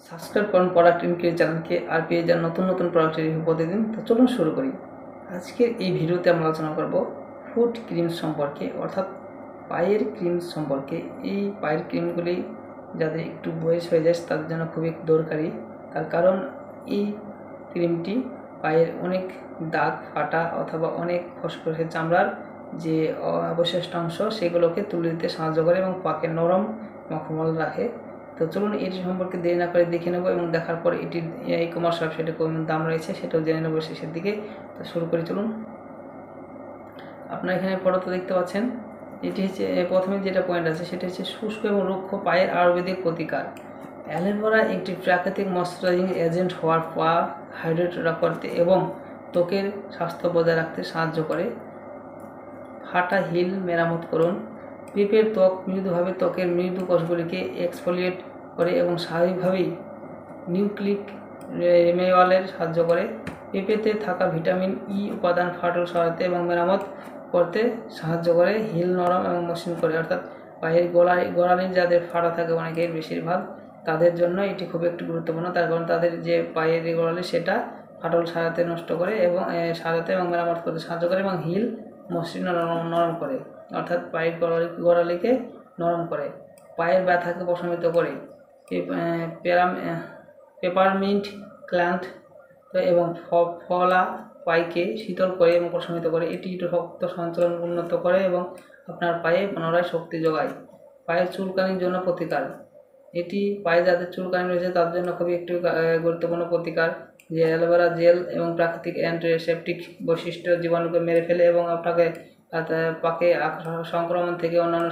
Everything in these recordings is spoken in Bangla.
সাবস্ক্রাইব করুন প্রোডাক্ট ইনক্রিজ চ্যানেলকে আর পেয়ে যান নতুন নতুন প্রোডাক্টের রিভিউ প্রতিদিন। তো চলুন শুরু করি। আজকের এই ভিডিওতে আমরা আলোচনা করব ফুট ক্রিম সম্পর্কে, অর্থাৎ পায়ের ক্রিম সম্পর্কে। এই পায়ের ক্রিমগুলি যাদের একটু বয়স হয়ে যায় তাদের জন্য খুবই দরকারি, তার কারণ এই ক্রিমটি পায়ের অনেক দাগ ফাটা অথবা অনেক খসখসে চামড়ার যে অবশিষ্ট অংশ সেগুলোকে তুলে দিতে সাহায্য করে এবং পাকে নরম মখমল রাখে। তো চলুন এটি সম্পর্কে দেরি না করে দেখে নেব এবং দেখার পর এটির ই কমার্স ওয়েবসাইটে কেমন দাম রয়েছে সেটাও জেনে নেব শেষের দিকে। তো শুরু করি চলুন। আপনারা এখানে ফটোতে দেখতে পাচ্ছেন, এটি হচ্ছে প্রথমে যেটা পয়েন্ট আছে সেটা হচ্ছে শুষ্ক এবং রুক্ষ পায়ের আয়ুর্বেদিক প্রতিকার। অ্যালোভেরা একটি প্রাকৃতিক ময়শ্চারাইজিং এজেন্ট হওয়ার পা হাইড্রেট করতে এবং ত্বকের স্বাস্থ্য বজায় রাখতে সাহায্য করে। ফাটা হিল মেরামত করুন। পেঁপের ত্বক মৃদুভাবে ত্বকের মৃদু কোষগুলিকে এক্সফোলিয়েট করে এবং স্বাভাবিকভাবেই নিউক্লিক রেমেওয়ালের সাহায্য করে। পেঁপেতে থাকা ভিটামিন ই উপাদান ফাটল সরাতে এবং মেরামত করতে সাহায্য করে। হিল নরম এবং মসৃণ করে, অর্থাৎ পায়ের গোড়ালির যাদের ফাটা থাকে অনেকের বেশিরভাগ, তাদের জন্য এটি খুব একটু গুরুত্বপূর্ণ, তার কারণ তাদের যে পায়ের গোড়ালি সেটা ফাটল সারাতে নষ্ট করে এবং সারাতে এবং মেরামত করতে সাহায্য করে। এবং হিল মসৃণ নরম করে, অর্থাৎ পায়ের গোড়ালিকে নরম করে। পায়ের ব্যথাকে প্রশমিত করে। পেপারমিন্ট ক্ল্যান্ট এবং ফলা পাইকে শীতল করে এবং প্রশমিত করে। এটি রক্ত সঞ্চালন উন্নত করে এবং আপনার পায়ে পুনরায় শক্তি যোগায়। পায়ের চুলকানির জন্য প্রতিকার। এটি পায়ে যাদের চুলকানি রয়েছে তাদের জন্য খুবই একটি গুরুত্বপূর্ণ প্রতিকার, যে অ্যালোভেরা জেল এবং প্রাকৃতিক অ্যান্টিসেপটিক বৈশিষ্ট্য জীবাণুকে মেরে ফেলে এবং আপনাকে পাকে সংক্রমণ থেকে অন্যান্য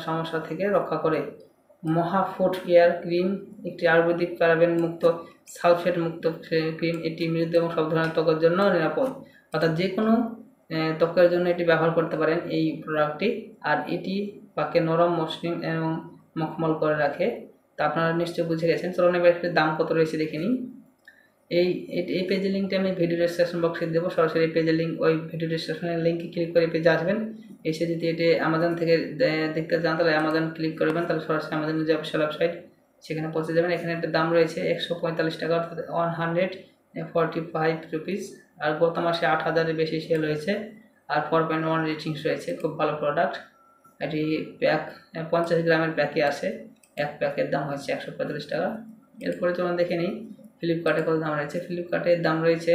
সমস্যা থেকে রক্ষা করে। মহাফুট কেয়ার ক্রিম একটি আয়ুর্বেদিক প্যারাবেন মুক্ত সালফেট মুক্ত ক্রিম। এটি মৃদু এবং সব ধরনের ত্বকের জন্য নিরাপদ, অর্থাৎ যে কোনো ত্বকের জন্য এটি ব্যবহার করতে পারেন এই প্রোডাক্টটি। আর এটি পাকে নরম মসৃণ এবং মখমল করে রাখে। তা আপনারা নিশ্চয়ই বুঝে গেছেন। চলুন এবার একটি দাম কত রয়েছে দেখে নিন। এই পেজের লিঙ্কটি আমি ভিডিও ডেসক্রিপশন বক্সে দেবো। সরাসরি এই পেজের লিঙ্ক, ওই ভিডিও ডেসক্রিপশনের লিঙ্কে ক্লিক করে পেজে আসবেন। এসে যদি এটি অ্যামাজন থেকে দেখতে চান তাহলে অ্যামাজন ক্লিক করবেন, তাহলে সরাসরি অ্যামাজনের যে অফিসিয়াল ওয়েবসাইট সেখানে পৌঁছে যাবেন। এখানে একটা দাম রয়েছে 145 টাকা, অর্থাৎ 145 রুপিস। আর গত মাসে 8,000-এর বেশি সেল হয়েছে আর 4.1 রেটিংস রয়েছে। খুব ভালো প্রোডাক্ট। এটি প্যাক 50 গ্রামের প্যাকে আসে। এক প্যাকের দাম হচ্ছে 145 টাকা। এরপরে চলুন দেখে নিই ফ্লিপকার্টে কত দাম রয়েছে। ফ্লিপকার্টের দাম রয়েছে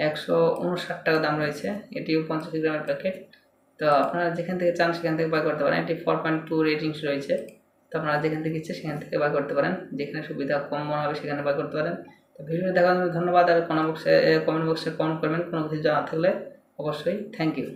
159 টাকা দাম রয়েছে। এটিও 50 গ্রামের প্যাকেট। তো আপনারা যেখান থেকে চান সেখান থেকে বাই করতে পারেন। এটি 4.2 রেটিংস রয়েছে। তো আপনারা যেখান থেকে ইচ্ছে সেখান থেকে বাই করতে পারেন, যেখানে সুবিধা কম মনে হবে সেখানে বাই করতে পারেন। তো ভিডিও দেখার জন্য ধন্যবাদ। আর কমেন্ট বক্সে কমেন্ট করবেন কোনো কিছু জানা থাকলে অবশ্যই। Thank you.